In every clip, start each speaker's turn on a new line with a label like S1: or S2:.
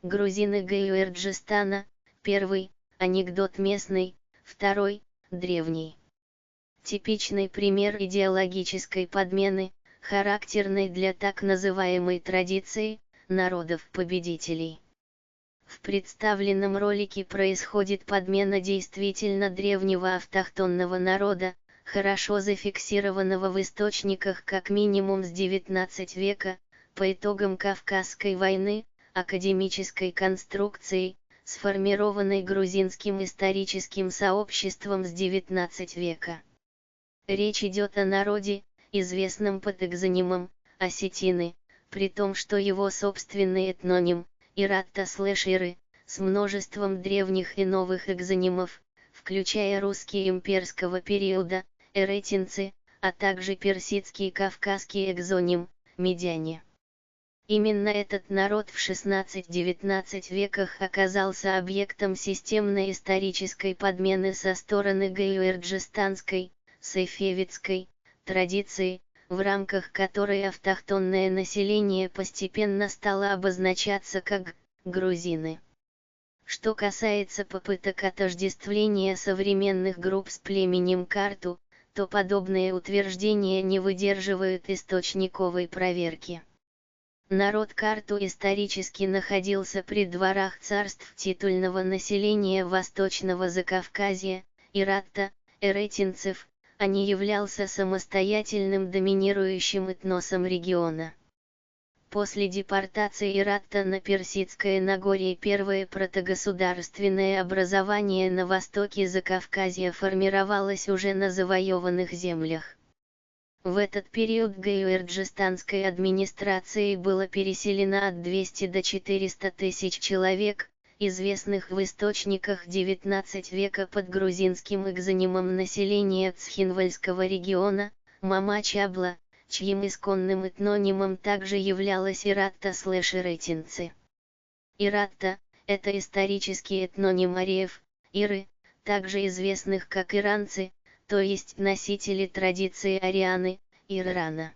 S1: грузины Гаюэрджистана, первый, анекдот местный, второй, древний. Типичный пример идеологической подмены, характерной для так называемой традиции народов-победителей. В представленном ролике происходит подмена действительно древнего автохтонного народа, хорошо зафиксированного в источниках как минимум с XIX века, по итогам Кавказской войны, академической конструкцией, сформированной грузинским историческим сообществом с XIX века. Речь идет о народе, известном под экзонимом осетины, при том что его собственный этноним Иратта/Иры, с множеством древних и новых экзонимов, включая русские имперского периода, эретинцы, а также персидский кавказский экзоним, медяне. Именно этот народ в XVI-XIX веках оказался объектом системной исторической подмены со стороны гаюэрджистанской, сайфевицкой, традиции, в рамках которой автохтонное население постепенно стало обозначаться как грузины. Что касается попыток отождествления современных групп с племенем Карту, то подобные утверждения не выдерживают источниковой проверки. Народ Карту исторически находился при дворах царств титульного населения Восточного Закавказья, Иратта, эретинцев, а не являлся самостоятельным доминирующим этносом региона. После депортации Иратта на Персидское Нагорье первое протогосударственное образование на востоке Закавказья формировалось уже на завоеванных землях. В этот период гаюэрджистанской администрацией было переселено от 200 до 400 тысяч человек, известных в источниках XIX века под грузинским экзонимом населения Цхинвальского региона, Мамачабла, чьим исконным этнонимом также являлась Иратта/Эретинцы. Иратта – это исторический этноним ариев, иры, также известных как иранцы, то есть носители традиции Арианы, Ирана.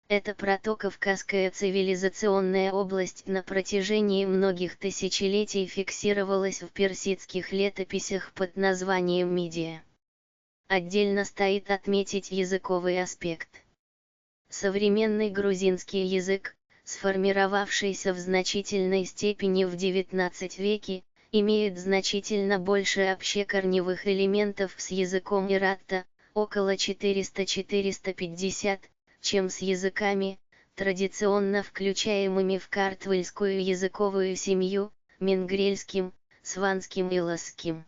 S1: Эта протокавказская цивилизационная область на протяжении многих тысячелетий фиксировалась в персидских летописях под названием Мидия. Отдельно стоит отметить языковый аспект. Современный грузинский язык, сформировавшийся в значительной степени в XIX веке, имеет значительно больше общекорневых элементов с языком Иратта, около 400-450, чем с языками, традиционно включаемыми в картвельскую языковую семью, мингрельским, сванским и ласским.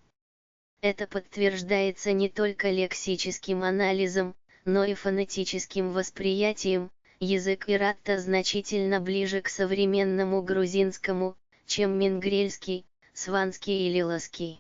S1: Это подтверждается не только лексическим анализом, но и фонетическим восприятием. Язык Иратта значительно ближе к современному грузинскому, чем мингрельский, сванский или ласский.